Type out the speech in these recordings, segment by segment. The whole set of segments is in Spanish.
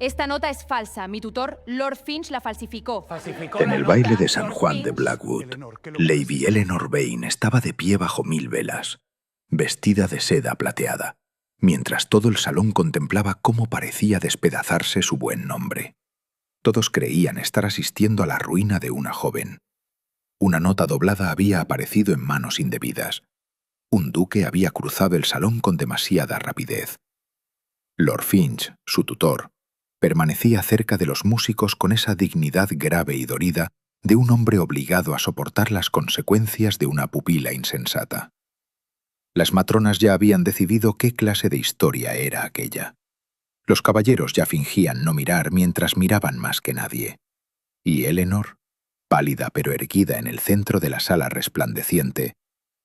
Esta nota es falsa. Mi tutor, Lord Finch, la falsificó. En el baile de San Juan de Blackwood, Lady Eleanor Vane estaba de pie bajo 1000 velas, vestida de seda plateada, mientras todo el salón contemplaba cómo parecía despedazarse su buen nombre. Todos creían estar asistiendo a la ruina de una joven. Una nota doblada había aparecido en manos indebidas. Un duque había cruzado el salón con demasiada rapidez. Lord Finch, su tutor, permanecía cerca de los músicos con esa dignidad grave y dorida de un hombre obligado a soportar las consecuencias de una pupila insensata. Las matronas ya habían decidido qué clase de historia era aquella. Los caballeros ya fingían no mirar mientras miraban más que nadie. Y Eleanor, pálida pero erguida en el centro de la sala resplandeciente,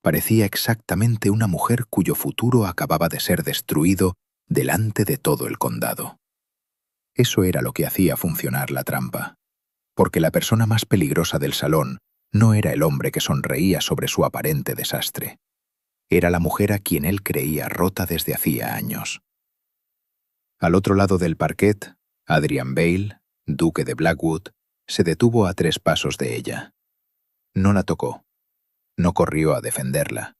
parecía exactamente una mujer cuyo futuro acababa de ser destruido delante de todo el condado. Eso era lo que hacía funcionar la trampa, porque la persona más peligrosa del salón no era el hombre que sonreía sobre su aparente desastre. Era la mujer a quien él creía rota desde hacía años. Al otro lado del parquet, Adrian Bale, duque de Blackwood, se detuvo a 3 pasos de ella. No la tocó. No corrió a defenderla.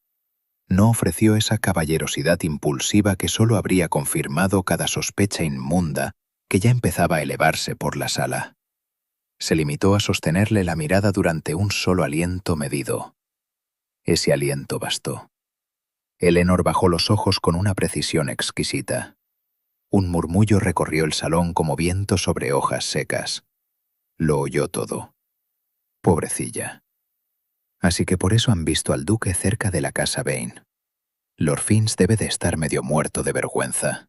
No ofreció esa caballerosidad impulsiva que solo habría confirmado cada sospecha inmunda que ya empezaba a elevarse por la sala. Se limitó a sostenerle la mirada durante un solo aliento medido. Ese aliento bastó. Eleanor bajó los ojos con una precisión exquisita. Un murmullo recorrió el salón como viento sobre hojas secas. Lo oyó todo. Pobrecilla. Así que por eso han visto al duque cerca de la casa Vane. Lord Finch debe de estar medio muerto de vergüenza.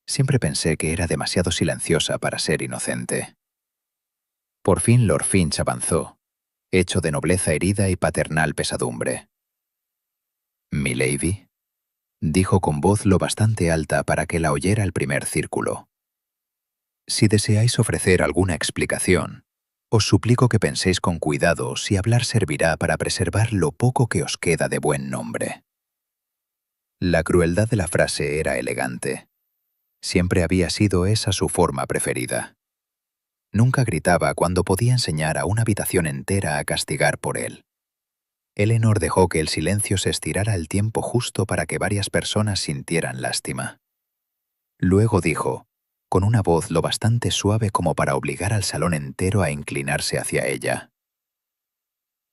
Siempre pensé que era demasiado silenciosa para ser inocente. Por fin Lord Finch avanzó, hecho de nobleza herida y paternal pesadumbre. «¿Milady?», dijo con voz lo bastante alta para que la oyera el primer círculo. «Si deseáis ofrecer alguna explicación, os suplico que penséis con cuidado si hablar servirá para preservar lo poco que os queda de buen nombre». La crueldad de la frase era elegante. Siempre había sido esa su forma preferida. Nunca gritaba cuando podía enseñar a una habitación entera a castigar por él. Eleanor dejó que el silencio se estirara el tiempo justo para que varias personas sintieran lástima. Luego dijo, con una voz lo bastante suave como para obligar al salón entero a inclinarse hacia ella.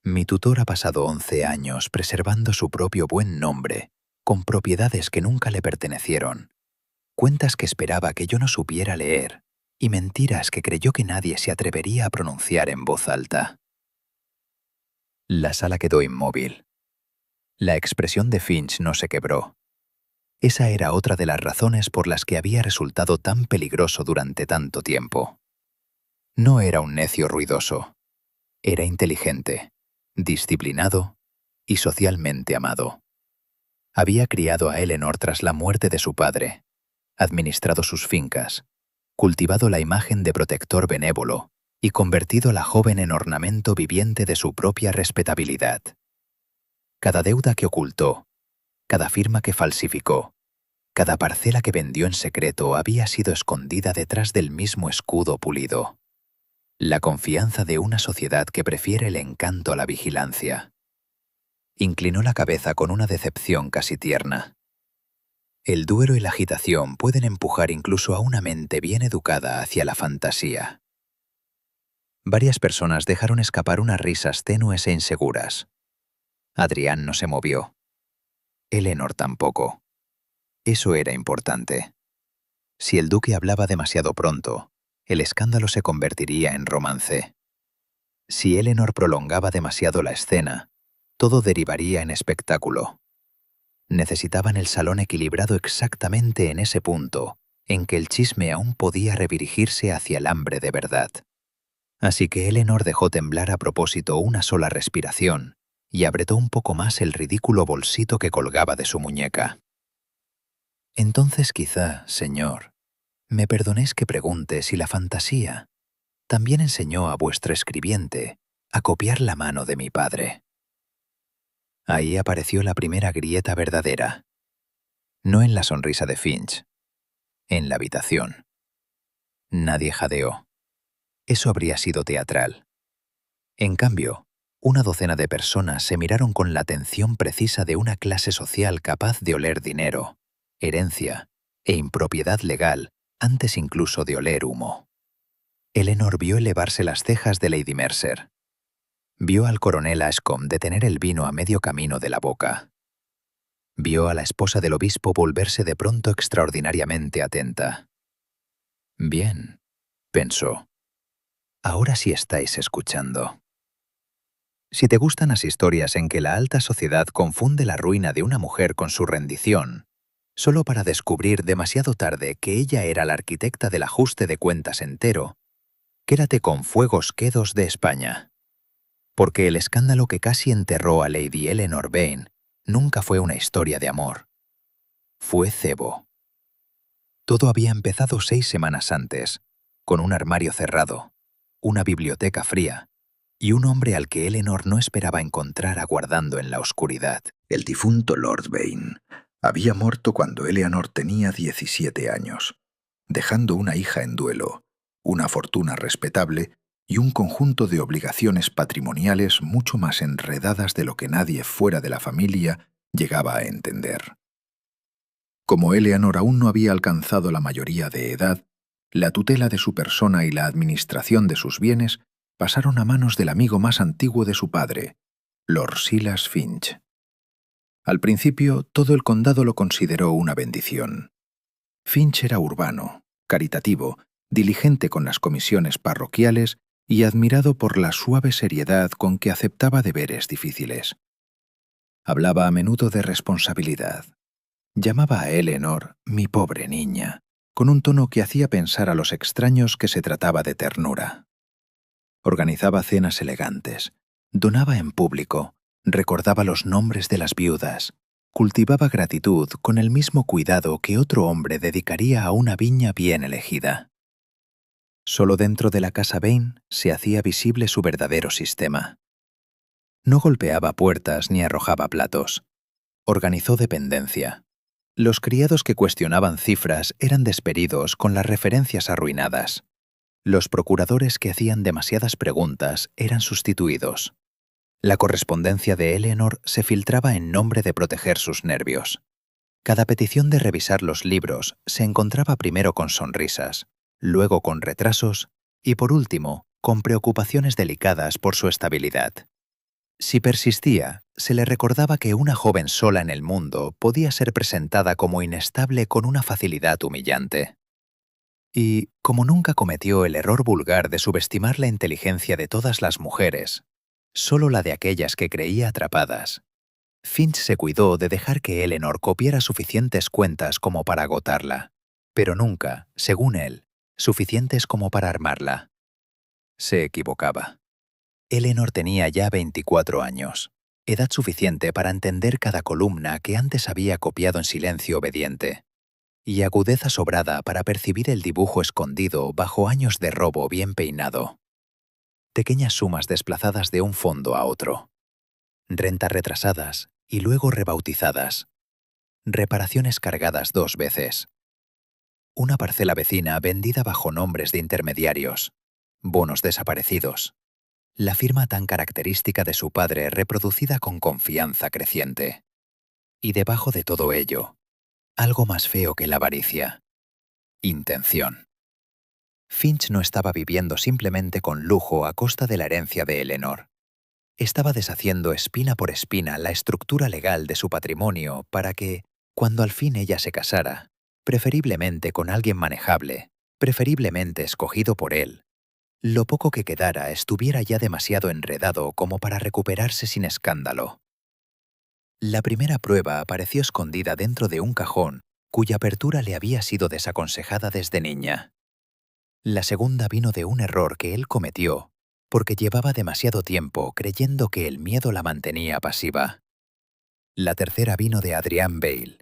«Mi tutor ha pasado 11 años preservando su propio buen nombre, con propiedades que nunca le pertenecieron. Cuentas que esperaba que yo no supiera leer, y mentiras que creyó que nadie se atrevería a pronunciar en voz alta». La sala quedó inmóvil. La expresión de Finch no se quebró. Esa era otra de las razones por las que había resultado tan peligroso durante tanto tiempo. No era un necio ruidoso. Era inteligente, disciplinado y socialmente amado. Había criado a Eleanor tras la muerte de su padre, administrado sus fincas, cultivado la imagen de protector benévolo y convertido a la joven en ornamento viviente de su propia respetabilidad. Cada deuda que ocultó, cada firma que falsificó, cada parcela que vendió en secreto había sido escondida detrás del mismo escudo pulido. La confianza de una sociedad que prefiere el encanto a la vigilancia. Inclinó la cabeza con una decepción casi tierna. El duelo y la agitación pueden empujar incluso a una mente bien educada hacia la fantasía. Varias personas dejaron escapar unas risas tenues e inseguras. Adrián no se movió. Eleanor tampoco. Eso era importante. Si el duque hablaba demasiado pronto, el escándalo se convertiría en romance. Si Eleanor prolongaba demasiado la escena, todo derivaría en espectáculo. Necesitaban el salón equilibrado exactamente en ese punto, en que el chisme aún podía redirigirse hacia el hambre de verdad. Así que Eleanor dejó temblar a propósito una sola respiración y apretó un poco más el ridículo bolsito que colgaba de su muñeca. «Entonces quizá, señor, me perdonéis que pregunte si la fantasía también enseñó a vuestra escribiente a copiar la mano de mi padre». Ahí apareció la primera grieta verdadera. No en la sonrisa de Finch, en la habitación. Nadie jadeó. Eso habría sido teatral. En cambio, una docena de personas se miraron con la atención precisa de una clase social capaz de oler dinero, herencia e impropiedad legal antes incluso de oler humo. Eleanor vio elevarse las cejas de Lady Mercer. Vio al coronel Ashcombe detener el vino a medio camino de la boca. Vio a la esposa del obispo volverse de pronto extraordinariamente atenta. Bien, pensó. Ahora sí estáis escuchando. Si te gustan las historias en que la alta sociedad confunde la ruina de una mujer con su rendición, solo para descubrir demasiado tarde que ella era la arquitecta del ajuste de cuentas entero, quédate con Fuegos Quedos de España. Porque el escándalo que casi enterró a Lady Eleanor Vane nunca fue una historia de amor. Fue cebo. Todo había empezado 6 semanas antes, con un armario cerrado, una biblioteca fría y un hombre al que Eleanor no esperaba encontrar aguardando en la oscuridad. El difunto Lord Vane había muerto cuando Eleanor tenía 17 años, dejando una hija en duelo, una fortuna respetable y un conjunto de obligaciones patrimoniales mucho más enredadas de lo que nadie fuera de la familia llegaba a entender. Como Eleanor aún no había alcanzado la mayoría de edad, la tutela de su persona y la administración de sus bienes pasaron a manos del amigo más antiguo de su padre, Lord Silas Finch. Al principio, todo el condado lo consideró una bendición. Finch era urbano, caritativo, diligente con las comisiones parroquiales y admirado por la suave seriedad con que aceptaba deberes difíciles. Hablaba a menudo de responsabilidad. Llamaba a Eleanor «mi pobre niña», con un tono que hacía pensar a los extraños que se trataba de ternura. Organizaba cenas elegantes, donaba en público, recordaba los nombres de las viudas, cultivaba gratitud con el mismo cuidado que otro hombre dedicaría a una viña bien elegida. Solo dentro de la casa Vane se hacía visible su verdadero sistema. No golpeaba puertas ni arrojaba platos. Organizó dependencia. Los criados que cuestionaban cifras eran despedidos con las referencias arruinadas. Los procuradores que hacían demasiadas preguntas eran sustituidos. La correspondencia de Eleanor se filtraba en nombre de proteger sus nervios. Cada petición de revisar los libros se encontraba primero con sonrisas, luego con retrasos y, por último, con preocupaciones delicadas por su estabilidad. Si persistía, se le recordaba que una joven sola en el mundo podía ser presentada como inestable con una facilidad humillante. Y, como nunca cometió el error vulgar de subestimar la inteligencia de todas las mujeres, solo la de aquellas que creía atrapadas, Finch se cuidó de dejar que Eleanor copiara suficientes cuentas como para agotarla, pero nunca, según él, suficientes como para armarla. Se equivocaba. Eleanor tenía ya 24 años, edad suficiente para entender cada columna que antes había copiado en silencio obediente, y agudeza sobrada para percibir el dibujo escondido bajo años de robo bien peinado. Pequeñas sumas desplazadas de un fondo a otro. Rentas retrasadas y luego rebautizadas. Reparaciones cargadas 2 veces. Una parcela vecina vendida bajo nombres de intermediarios. Bonos desaparecidos. La firma tan característica de su padre reproducida con confianza creciente. Y debajo de todo ello, algo más feo que la avaricia. Intención. Finch no estaba viviendo simplemente con lujo a costa de la herencia de Eleanor. Estaba deshaciendo espina por espina la estructura legal de su patrimonio para que, cuando al fin ella se casara, preferiblemente con alguien manejable, preferiblemente escogido por él, lo poco que quedara estuviera ya demasiado enredado como para recuperarse sin escándalo. La primera prueba apareció escondida dentro de un cajón cuya apertura le había sido desaconsejada desde niña. La segunda vino de un error que él cometió porque llevaba demasiado tiempo creyendo que el miedo la mantenía pasiva. La tercera vino de Adrian Bale.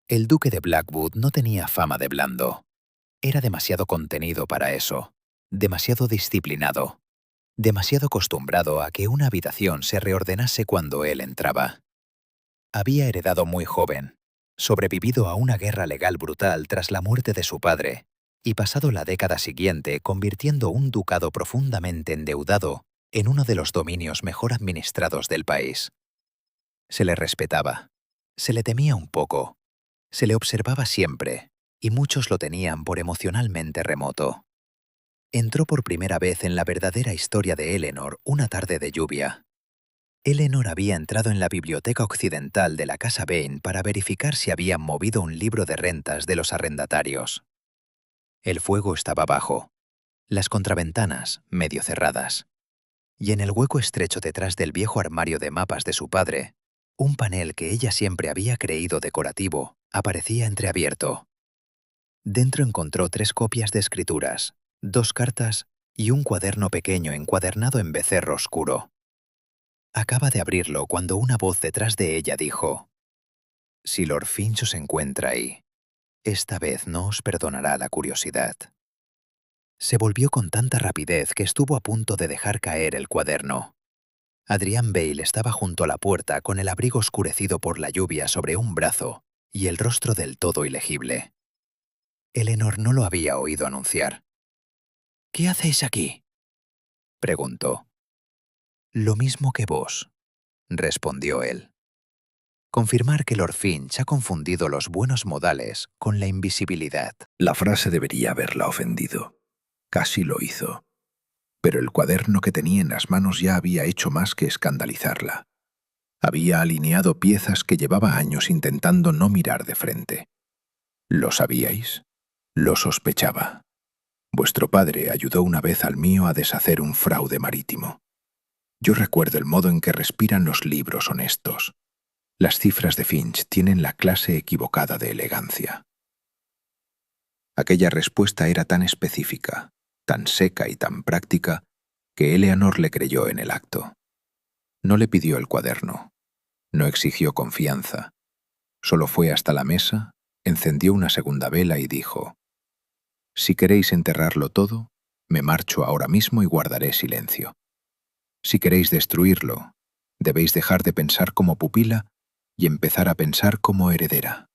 El duque de Blackwood no tenía fama de blando. Era demasiado contenido para eso, demasiado disciplinado, demasiado acostumbrado a que una habitación se reordenase cuando él entraba. Había heredado muy joven, sobrevivido a una guerra legal brutal tras la muerte de su padre, y pasado la década siguiente convirtiendo un ducado profundamente endeudado en uno de los dominios mejor administrados del país. Se le respetaba, se le temía un poco, se le observaba siempre, y muchos lo tenían por emocionalmente remoto. Entró por primera vez en la verdadera historia de Eleanor una tarde de lluvia. Eleanor había entrado en la biblioteca occidental de la casa Vane para verificar si habían movido un libro de rentas de los arrendatarios. El fuego estaba bajo, las contraventanas medio cerradas, y en el hueco estrecho detrás del viejo armario de mapas de su padre, un panel que ella siempre había creído decorativo aparecía entreabierto. Dentro encontró 3 copias de escrituras, 2 cartas y un cuaderno pequeño encuadernado en becerro oscuro. Acaba de abrirlo cuando una voz detrás de ella dijo: «Si Lord Finch os encuentra ahí, esta vez no os perdonará la curiosidad». Se volvió con tanta rapidez que estuvo a punto de dejar caer el cuaderno. Adrian Bale estaba junto a la puerta con el abrigo oscurecido por la lluvia sobre un brazo y el rostro del todo ilegible. Eleanor no lo había oído anunciar. «¿Qué hacéis aquí?», preguntó. «Lo mismo que vos», respondió él. Confirmar que Lord Finch ha confundido los buenos modales con la invisibilidad. La frase debería haberla ofendido. Casi lo hizo. Pero el cuaderno que tenía en las manos ya había hecho más que escandalizarla. Había alineado piezas que llevaba años intentando no mirar de frente. ¿Lo sabíais? Lo sospechaba. Vuestro padre ayudó una vez al mío a deshacer un fraude marítimo. Yo recuerdo el modo en que respiran los libros honestos. Las cifras de Finch tienen la clase equivocada de elegancia. Aquella respuesta era tan específica, tan seca y tan práctica, que Eleanor le creyó en el acto. No le pidió el cuaderno, no exigió confianza. Solo fue hasta la mesa, encendió una segunda vela y dijo: «Si queréis enterrarlo todo, me marcho ahora mismo y guardaré silencio. Si queréis destruirlo, debéis dejar de pensar como pupila y empezar a pensar como heredera».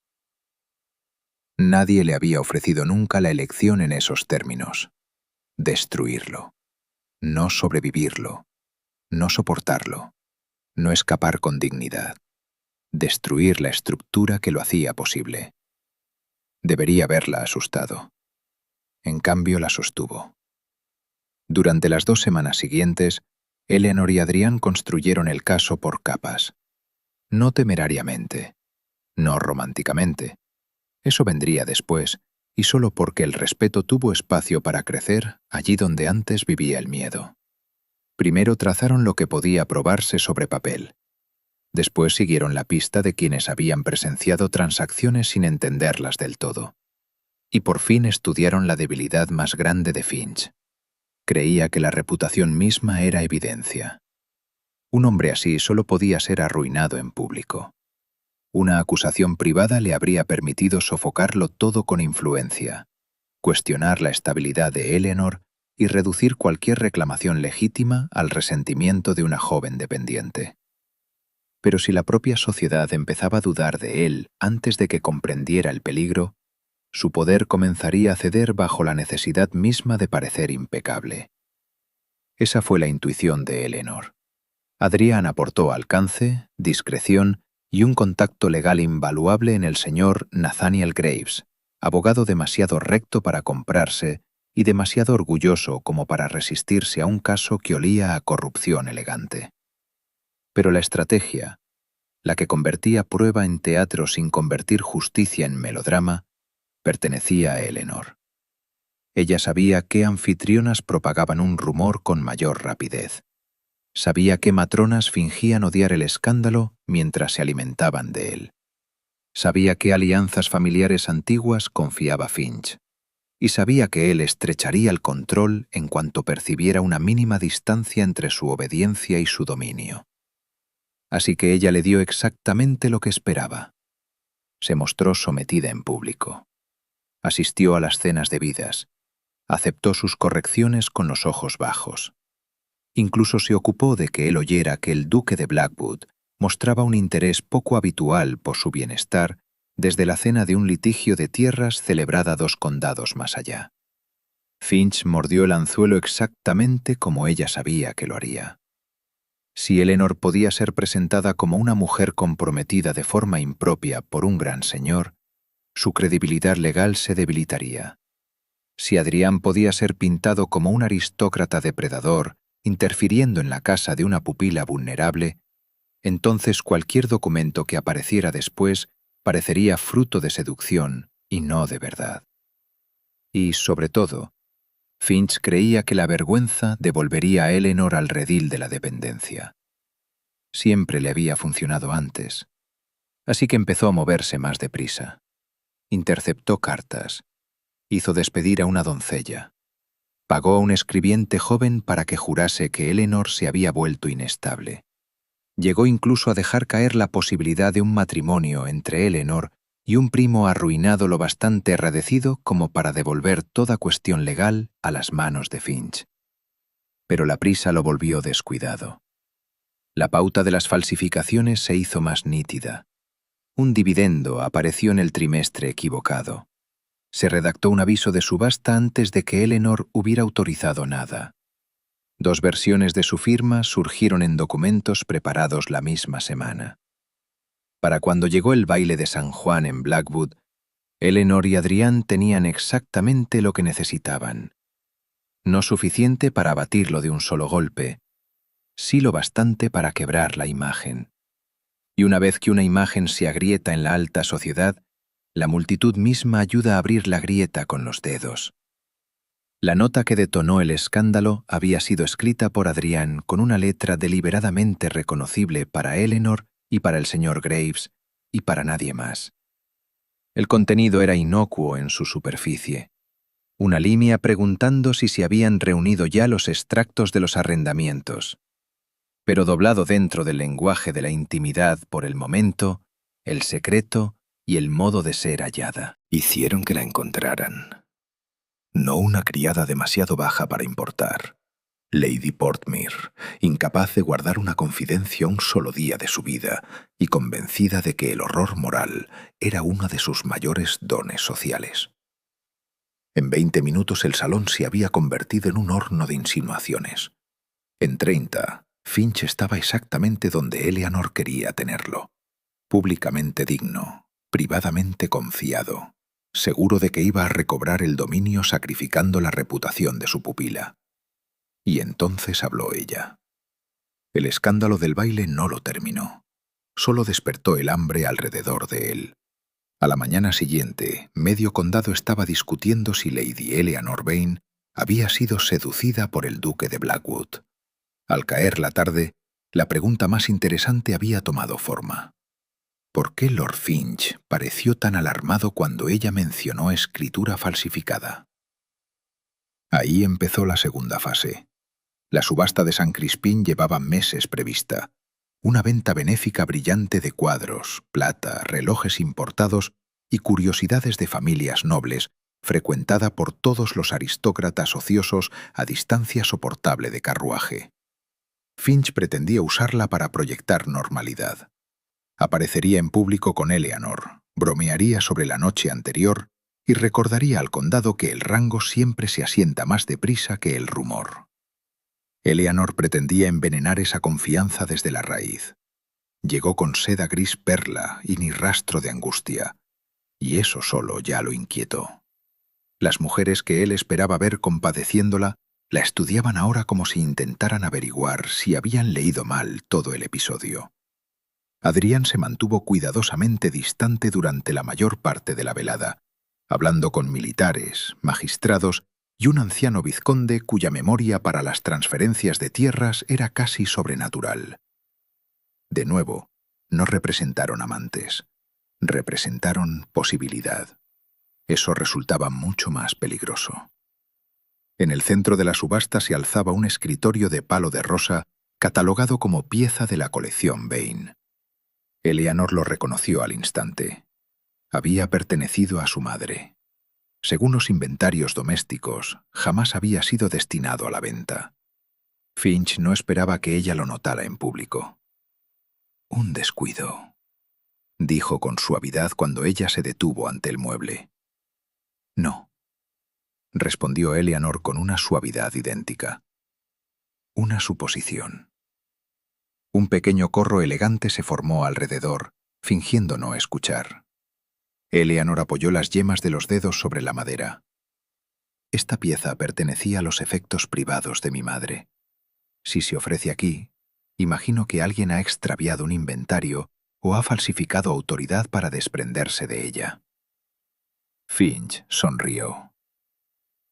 Nadie le había ofrecido nunca la elección en esos términos. Destruirlo. No sobrevivirlo. No soportarlo. No escapar con dignidad. Destruir la estructura que lo hacía posible. Debería haberla asustado. En cambio, la sostuvo. Durante las 2 semanas siguientes, Eleanor y Adrián construyeron el caso por capas. No temerariamente. No románticamente. Eso vendría después, y solo porque el respeto tuvo espacio para crecer allí donde antes vivía el miedo. Primero trazaron lo que podía probarse sobre papel. Después siguieron la pista de quienes habían presenciado transacciones sin entenderlas del todo. Y por fin estudiaron la debilidad más grande de Finch. Creía que la reputación misma era evidencia. Un hombre así solo podía ser arruinado en público. Una acusación privada le habría permitido sofocarlo todo con influencia, cuestionar la estabilidad de Eleanor y reducir cualquier reclamación legítima al resentimiento de una joven dependiente. Pero si la propia sociedad empezaba a dudar de él antes de que comprendiera el peligro, su poder comenzaría a ceder bajo la necesidad misma de parecer impecable. Esa fue la intuición de Eleanor. Adrián aportó alcance, discreción y un contacto legal invaluable en el señor Nathaniel Graves, abogado demasiado recto para comprarse y demasiado orgulloso como para resistirse a un caso que olía a corrupción elegante. Pero la estrategia, la que convertía prueba en teatro sin convertir justicia en melodrama, pertenecía a Eleanor. Ella sabía qué anfitrionas propagaban un rumor con mayor rapidez. Sabía qué matronas fingían odiar el escándalo mientras se alimentaban de él. Sabía qué alianzas familiares antiguas confiaba Finch. Y sabía que él estrecharía el control en cuanto percibiera una mínima distancia entre su obediencia y su dominio. Así que ella le dio exactamente lo que esperaba. Se mostró sometida en público. Asistió a las cenas debidas. Aceptó sus correcciones con los ojos bajos. Incluso se ocupó de que él oyera que el duque de Blackwood mostraba un interés poco habitual por su bienestar desde la cena de un litigio de tierras celebrada 2 condados más allá. Finch mordió el anzuelo exactamente como ella sabía que lo haría. Si Eleanor podía ser presentada como una mujer comprometida de forma impropia por un gran señor, su credibilidad legal se debilitaría. Si Adrián podía ser pintado como un aristócrata depredador, interfiriendo en la casa de una pupila vulnerable, entonces cualquier documento que apareciera después parecería fruto de seducción y no de verdad. Y, sobre todo, Finch creía que la vergüenza devolvería a Eleanor al redil de la dependencia. Siempre le había funcionado antes, así que empezó a moverse más deprisa. Interceptó cartas, hizo despedir a una doncella, pagó a un escribiente joven para que jurase que Eleanor se había vuelto inestable. Llegó incluso a dejar caer la posibilidad de un matrimonio entre Eleanor y un primo arruinado lo bastante agradecido como para devolver toda cuestión legal a las manos de Finch. Pero la prisa lo volvió descuidado. La pauta de las falsificaciones se hizo más nítida. Un dividendo apareció en el trimestre equivocado. Se redactó un aviso de subasta antes de que Eleanor hubiera autorizado nada. 2 versiones de su firma surgieron en documentos preparados la misma semana. Para cuando llegó el baile de San Juan en Blackwood, Eleanor y Adrián tenían exactamente lo que necesitaban. No suficiente para abatirlo de un solo golpe, sí lo bastante para quebrar la imagen. Y una vez que una imagen se agrieta en la alta sociedad, la multitud misma ayuda a abrir la grieta con los dedos. La nota que detonó el escándalo había sido escrita por Adrián con una letra deliberadamente reconocible para Eleanor y para el señor Graves, y para nadie más. El contenido era inocuo en su superficie. Una línea preguntando si se habían reunido ya los extractos de los arrendamientos. Pero doblado dentro del lenguaje de la intimidad por el momento, el secreto y el modo de ser hallada. Hicieron que la encontraran. No una criada demasiado baja para importar. Lady Portmere, incapaz de guardar una confidencia un solo día de su vida y convencida de que el horror moral era uno de sus mayores dones sociales. En 20 minutos el salón se había convertido en un horno de insinuaciones. En 30, Finch estaba exactamente donde Eleanor quería tenerlo. Públicamente digno, privadamente confiado, seguro de que iba a recobrar el dominio sacrificando la reputación de su pupila. Y entonces habló ella. El escándalo del baile no lo terminó. Solo despertó el hambre alrededor de él. A la mañana siguiente, medio condado estaba discutiendo si Lady Eleanor Vane había sido seducida por el duque de Blackwood. Al caer la tarde, la pregunta más interesante había tomado forma. ¿Por qué Lord Finch pareció tan alarmado cuando ella mencionó escritura falsificada? Ahí empezó la segunda fase. La subasta de San Crispín llevaba meses prevista. Una venta benéfica brillante de cuadros, plata, relojes importados y curiosidades de familias nobles, frecuentada por todos los aristócratas ociosos a distancia soportable de carruaje. Finch pretendía usarla para proyectar normalidad. Aparecería en público con Eleanor, bromearía sobre la noche anterior y recordaría al condado que el rango siempre se asienta más deprisa que el rumor. Eleanor pretendía envenenar esa confianza desde la raíz. Llegó con seda gris perla y ni rastro de angustia, y eso solo ya lo inquietó. Las mujeres que él esperaba ver compadeciéndola la estudiaban ahora como si intentaran averiguar si habían leído mal todo el episodio. Adrián se mantuvo cuidadosamente distante durante la mayor parte de la velada, hablando con militares, magistrados y un anciano vizconde cuya memoria para las transferencias de tierras era casi sobrenatural. De nuevo, no representaron amantes, representaron posibilidad. Eso resultaba mucho más peligroso. En el centro de la subasta se alzaba un escritorio de palo de rosa catalogado como pieza de la colección Vane. Eleanor lo reconoció al instante. Había pertenecido a su madre. Según los inventarios domésticos, jamás había sido destinado a la venta. Finch no esperaba que ella lo notara en público. Un descuido. dijo con suavidad cuando ella se detuvo ante el mueble. No, respondió Eleanor con una suavidad idéntica. Una suposición. Un pequeño corro elegante se formó alrededor, fingiendo no escuchar. Eleanor apoyó las yemas de los dedos sobre la madera. Esta pieza pertenecía a los efectos privados de mi madre. Si se ofrece aquí, imagino que alguien ha extraviado un inventario o ha falsificado autoridad para desprenderse de ella. Finch sonrió.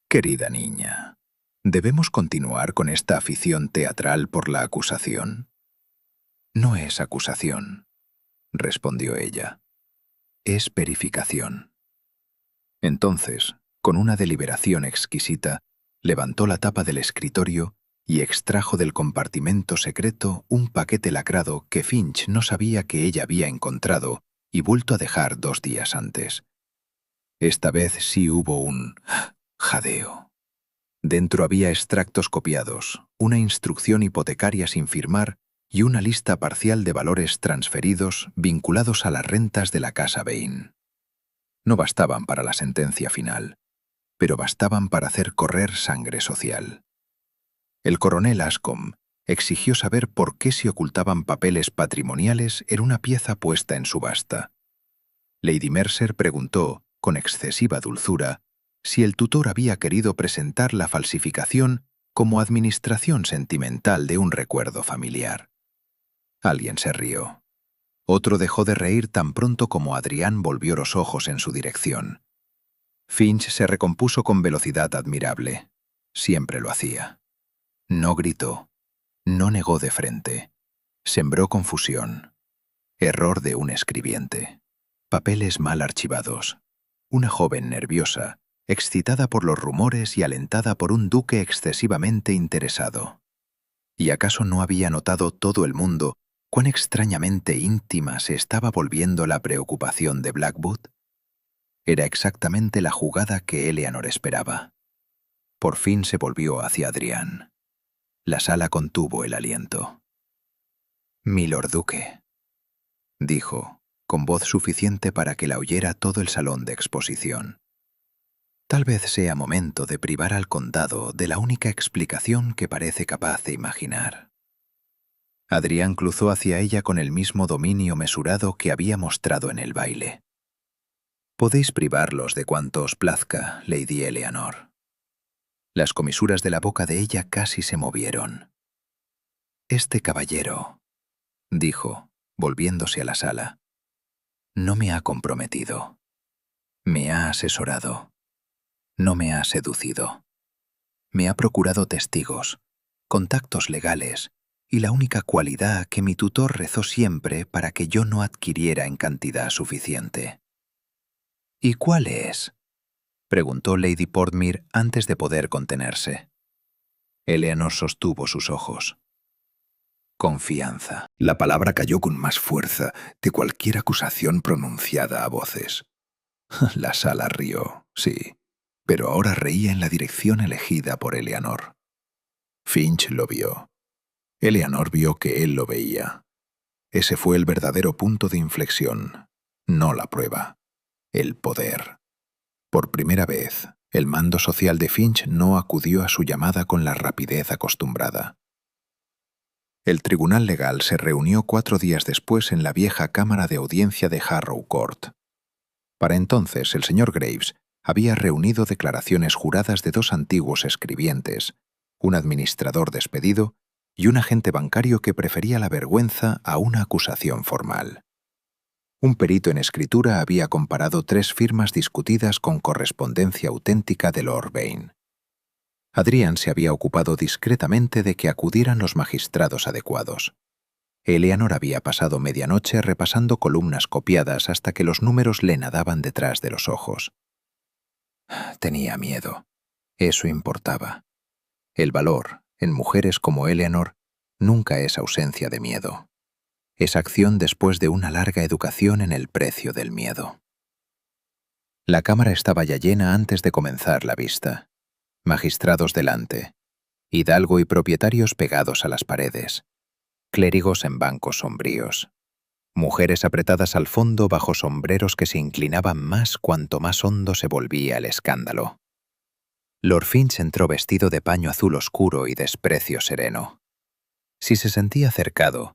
Querida niña, ¿debemos continuar con esta afición teatral por la acusación? No es acusación, respondió ella. Es verificación. Entonces, con una deliberación exquisita, levantó la tapa del escritorio y extrajo del compartimento secreto un paquete lacrado que Finch no sabía que ella había encontrado y vuelto a dejar 2 días antes. Esta vez sí hubo un jadeo. Dentro había extractos copiados, una instrucción hipotecaria sin firmar y una lista parcial de valores transferidos vinculados a las rentas de la casa Bain. No bastaban para la sentencia final, pero bastaban para hacer correr sangre social. El coronel Ascombe exigió saber por qué se ocultaban papeles patrimoniales en una pieza puesta en subasta. Lady Mercer preguntó, con excesiva dulzura, si el tutor había querido presentar la falsificación como administración sentimental de un recuerdo familiar. Alguien se rió. Otro dejó de reír tan pronto como Adrián volvió los ojos en su dirección. Finch se recompuso con velocidad admirable. Siempre lo hacía. No gritó. No negó de frente. Sembró confusión. Error de un escribiente. Papeles mal archivados. Una joven nerviosa, excitada por los rumores y alentada por un duque excesivamente interesado. ¿Y acaso no había notado todo el mundo cuán extrañamente íntima se estaba volviendo la preocupación de Blackwood? Era exactamente la jugada que Eleanor esperaba. Por fin se volvió hacia Adrián. La sala contuvo el aliento. «Milord Duque», dijo, con voz suficiente para que la oyera todo el salón de exposición. «Tal vez sea momento de privar al condado de la única explicación que parece capaz de imaginar». Adrián cruzó hacia ella con el mismo dominio mesurado que había mostrado en el baile. «Podéis privarlos de cuanto os plazca, Lady Eleanor». Las comisuras de la boca de ella casi se movieron. «Este caballero», dijo, volviéndose a la sala, «no me ha comprometido. Me ha asesorado. No me ha seducido. Me ha procurado testigos, contactos legales y la única cualidad que mi tutor rezó siempre para que yo no adquiriera en cantidad suficiente». «¿Y cuál es?», preguntó Lady Portmere antes de poder contenerse. Eleanor sostuvo sus ojos. «Confianza». La palabra cayó con más fuerza de cualquier acusación pronunciada a voces. La sala rió, sí, pero ahora reía en la dirección elegida por Eleanor. Finch lo vio. Eleanor vio que él lo veía. Ese fue el verdadero punto de inflexión, no la prueba, el poder. Por primera vez, el mando social de Finch no acudió a su llamada con la rapidez acostumbrada. El tribunal legal se reunió 4 días después en la vieja cámara de audiencia de Harrow Court. Para entonces, el señor Graves había reunido declaraciones juradas de 2 antiguos escribientes, un administrador despedido y un agente bancario que prefería la vergüenza a una acusación formal. Un perito en escritura había comparado 3 firmas discutidas con correspondencia auténtica de Lord Bain. Adrián se había ocupado discretamente de que acudieran los magistrados adecuados. Eleanor había pasado medianoche repasando columnas copiadas hasta que los números le nadaban detrás de los ojos. Tenía miedo. Eso importaba. El valor, en mujeres como Eleanor, nunca es ausencia de miedo. Es acción después de una larga educación en el precio del miedo. La cámara estaba ya llena antes de comenzar la vista. Magistrados delante, hidalgo y propietarios pegados a las paredes, clérigos en bancos sombríos. Mujeres apretadas al fondo bajo sombreros que se inclinaban más cuanto más hondo se volvía el escándalo. Lord Finch entró vestido de paño azul oscuro y desprecio sereno. Si se sentía cercado,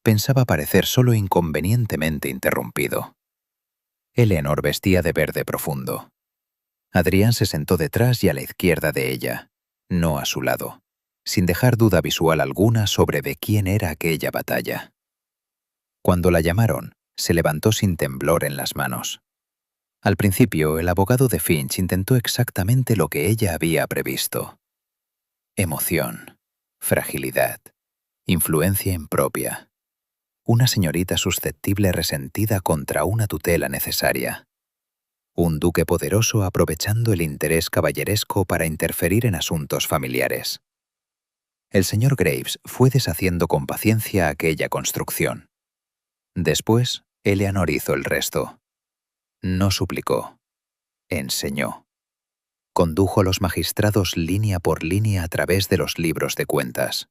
pensaba parecer solo inconvenientemente interrumpido. Eleanor vestía de verde profundo. Adrián se sentó detrás y a la izquierda de ella, no a su lado, sin dejar duda visual alguna sobre de quién era aquella batalla. Cuando la llamaron, se levantó sin temblor en las manos. Al principio, el abogado de Finch intentó exactamente lo que ella había previsto. Emoción, fragilidad, influencia impropia. Una señorita susceptible resentida contra una tutela necesaria. Un duque poderoso aprovechando el interés caballeresco para interferir en asuntos familiares. El señor Graves fue deshaciendo con paciencia aquella construcción. Después, Eleanor hizo el resto. No suplicó. Enseñó. Condujo a los magistrados línea por línea a través de los libros de cuentas.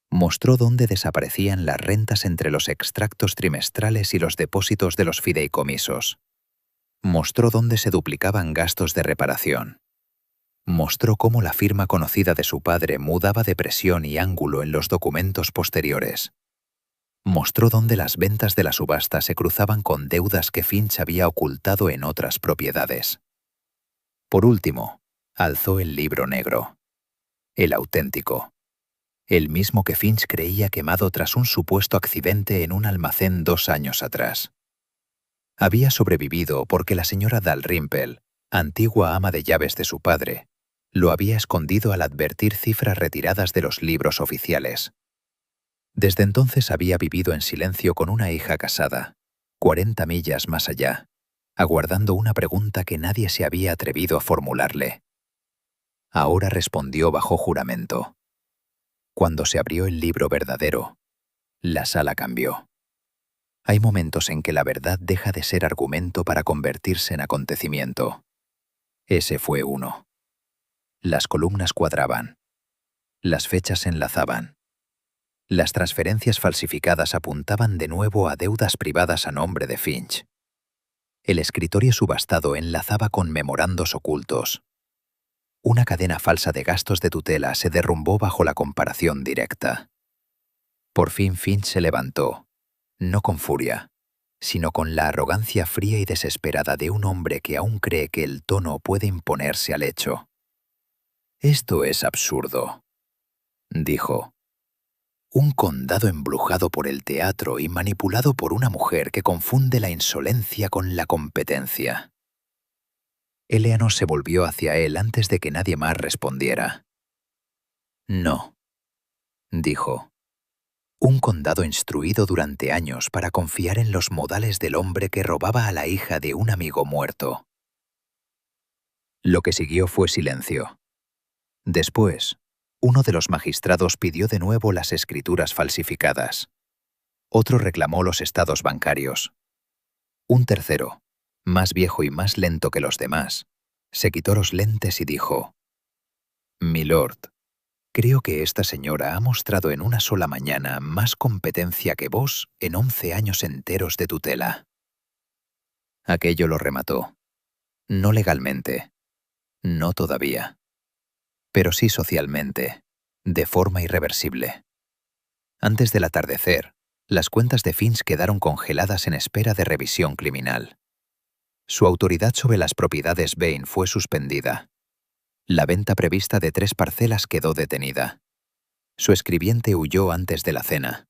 Mostró dónde desaparecían las rentas entre los extractos trimestrales y los depósitos de los fideicomisos. Mostró dónde se duplicaban gastos de reparación. Mostró cómo la firma conocida de su padre mudaba de presión y ángulo en los documentos posteriores. Mostró dónde las ventas de la subasta se cruzaban con deudas que Finch había ocultado en otras propiedades. Por último, alzó el libro negro. El auténtico. El mismo que Finch creía quemado tras un supuesto accidente en un almacén 2 años atrás. Había sobrevivido porque la señora Dalrymple, antigua ama de llaves de su padre, lo había escondido al advertir cifras retiradas de los libros oficiales. Desde entonces había vivido en silencio con una hija casada, 40 millas más allá, aguardando una pregunta que nadie se había atrevido a formularle. Ahora respondió bajo juramento. Cuando se abrió el libro verdadero, la sala cambió. Hay momentos en que la verdad deja de ser argumento para convertirse en acontecimiento. Ese fue uno. Las columnas cuadraban. Las fechas se enlazaban. Las transferencias falsificadas apuntaban de nuevo a deudas privadas a nombre de Finch. El escritorio subastado enlazaba con memorandos ocultos. Una cadena falsa de gastos de tutela se derrumbó bajo la comparación directa. Por fin Finch se levantó, no con furia, sino con la arrogancia fría y desesperada de un hombre que aún cree que el tono puede imponerse al hecho. «Esto es absurdo», dijo. «Un condado embrujado por el teatro y manipulado por una mujer que confunde la insolencia con la competencia». Eleanor se volvió hacia él antes de que nadie más respondiera. «No», dijo. «Un condado instruido durante años para confiar en los modales del hombre que robaba a la hija de un amigo muerto». Lo que siguió fue silencio. Después, uno de los magistrados pidió de nuevo las escrituras falsificadas. Otro reclamó los estados bancarios. Un tercero, más viejo y más lento que los demás, se quitó los lentes y dijo: «Milord, creo que esta señora ha mostrado en una sola mañana más competencia que vos en 11 años enteros de tutela». Aquello lo remató. No legalmente. No todavía. Pero sí socialmente, de forma irreversible. Antes del atardecer, las cuentas de Finch quedaron congeladas en espera de revisión criminal. Su autoridad sobre las propiedades Bain fue suspendida. La venta prevista de 3 parcelas quedó detenida. Su escribiente huyó antes de la cena.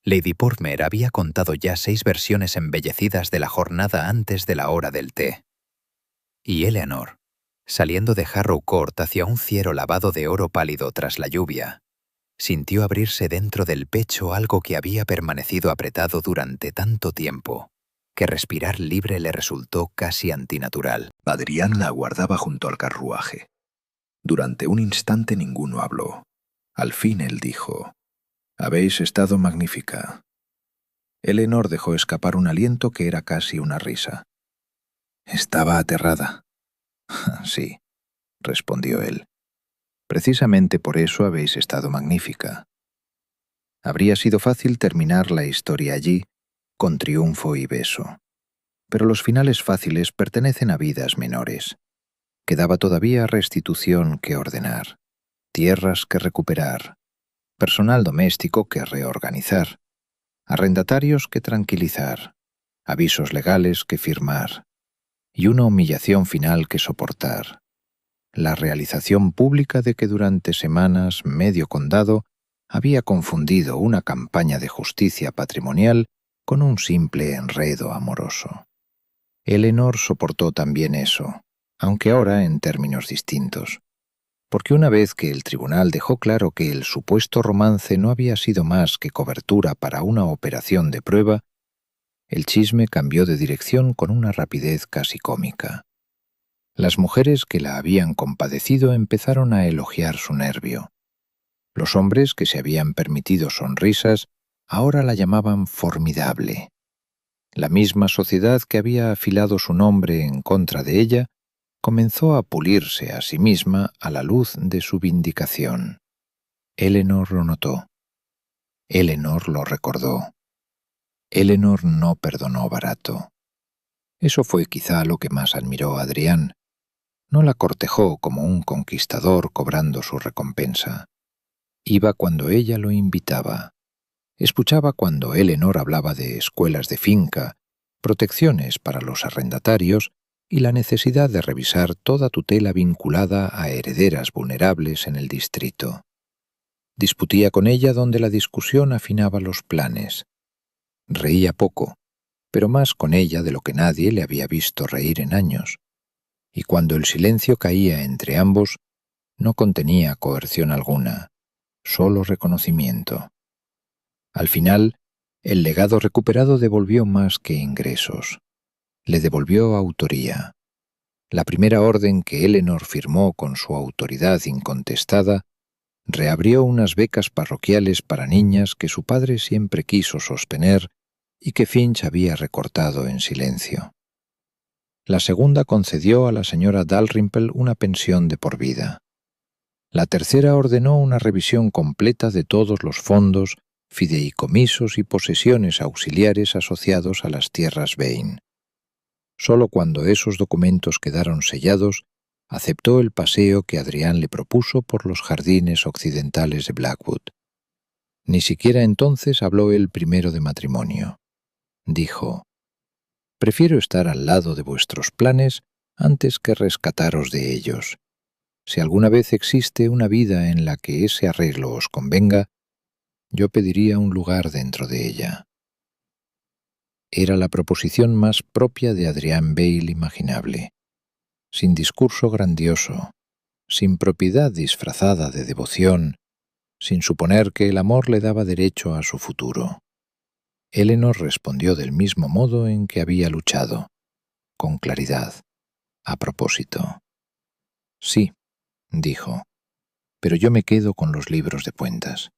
Lady Portmer había contado ya 6 versiones embellecidas de la jornada antes de la hora del té. Y Eleanor, saliendo de Harrow Court hacia un cielo lavado de oro pálido tras la lluvia, sintió abrirse dentro del pecho algo que había permanecido apretado durante tanto tiempo, que respirar libre le resultó casi antinatural. Adrián la aguardaba junto al carruaje. Durante un instante ninguno habló. Al fin él dijo: «Habéis estado magnífica». Eleanor dejó escapar un aliento que era casi una risa. «Estaba aterrada». «Sí», respondió él. «Precisamente por eso habéis estado magnífica. Habría sido fácil terminar la historia allí, con triunfo y beso. Pero los finales fáciles pertenecen a vidas menores. Quedaba todavía restitución que ordenar, tierras que recuperar, personal doméstico que reorganizar, arrendatarios que tranquilizar, avisos legales que firmar y una humillación final que soportar. La realización pública de que durante semanas medio condado había confundido una campaña de justicia patrimonial con un simple enredo amoroso. Eleanor soportó también eso, aunque ahora en términos distintos, porque una vez que el tribunal dejó claro que el supuesto romance no había sido más que cobertura para una operación de prueba, el chisme cambió de dirección con una rapidez casi cómica. Las mujeres que la habían compadecido empezaron a elogiar su nervio. Los hombres que se habían permitido sonrisas ahora la llamaban formidable. La misma sociedad que había afilado su nombre en contra de ella comenzó a pulirse a sí misma a la luz de su vindicación. Eleanor lo notó. Eleanor lo recordó. Eleanor no perdonó barato. Eso fue quizá lo que más admiró a Adrián. No la cortejó como un conquistador cobrando su recompensa. Iba cuando ella lo invitaba. Escuchaba cuando Eleanor hablaba de escuelas de finca, protecciones para los arrendatarios y la necesidad de revisar toda tutela vinculada a herederas vulnerables en el distrito. Discutía con ella donde la discusión afinaba los planes. Reía poco, pero más con ella de lo que nadie le había visto reír en años. Y cuando el silencio caía entre ambos, no contenía coerción alguna, solo reconocimiento. Al final, el legado recuperado devolvió más que ingresos. Le devolvió autoría. La primera orden que Eleanor firmó con su autoridad incontestada reabrió unas becas parroquiales para niñas que su padre siempre quiso sostener y que Finch había recortado en silencio. La segunda concedió a la señora Dalrymple una pensión de por vida. La tercera ordenó una revisión completa de todos los fondos, fideicomisos y posesiones auxiliares asociados a las tierras Vane. Solo cuando esos documentos quedaron sellados, aceptó el paseo que Adrián le propuso por los jardines occidentales de Blackwood. Ni siquiera entonces habló él primero de matrimonio. Dijo: «Prefiero estar al lado de vuestros planes antes que rescataros de ellos. Si alguna vez existe una vida en la que ese arreglo os convenga, yo pediría un lugar dentro de ella». Era la proposición más propia de Adrián Bayle imaginable, sin discurso grandioso, sin propiedad disfrazada de devoción, sin suponer que el amor le daba derecho a su futuro. Eleanor respondió del mismo modo en que había luchado, con claridad, a propósito. «Sí», dijo, «pero yo me quedo con los libros de cuentas».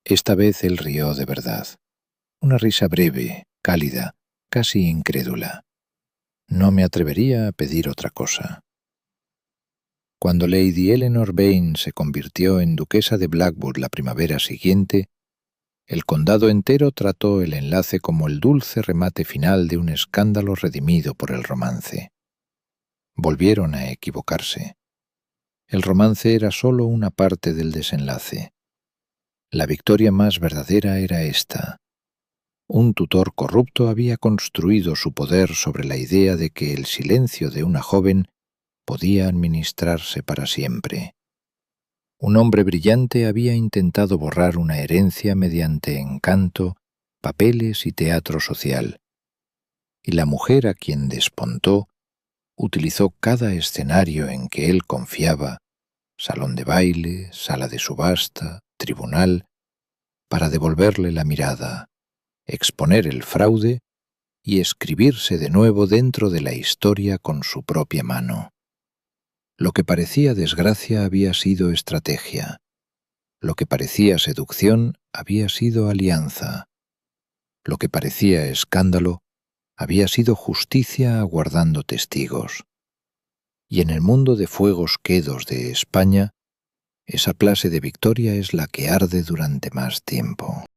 Esta vez él rió de verdad. Una risa breve, cálida, casi incrédula. «No me atrevería a pedir otra cosa». Cuando Lady Eleanor Vane se convirtió en duquesa de Blackwood la primavera siguiente, el condado entero trató el enlace como el dulce remate final de un escándalo redimido por el romance. Volvieron a equivocarse. El romance era solo una parte del desenlace. La victoria más verdadera era esta. Un tutor corrupto había construido su poder sobre la idea de que el silencio de una joven podía administrarse para siempre. Un hombre brillante había intentado borrar una herencia mediante encanto, papeles y teatro social, y la mujer a quien despuntó utilizó cada escenario en que él confiaba, salón de baile, sala de subasta, tribunal, para devolverle la mirada, exponer el fraude y escribirse de nuevo dentro de la historia con su propia mano. Lo que parecía desgracia había sido estrategia. Lo que parecía seducción había sido alianza. Lo que parecía escándalo había sido justicia aguardando testigos. Y en el mundo de fuegos quedos de España, esa clase de victoria es la que arde durante más tiempo.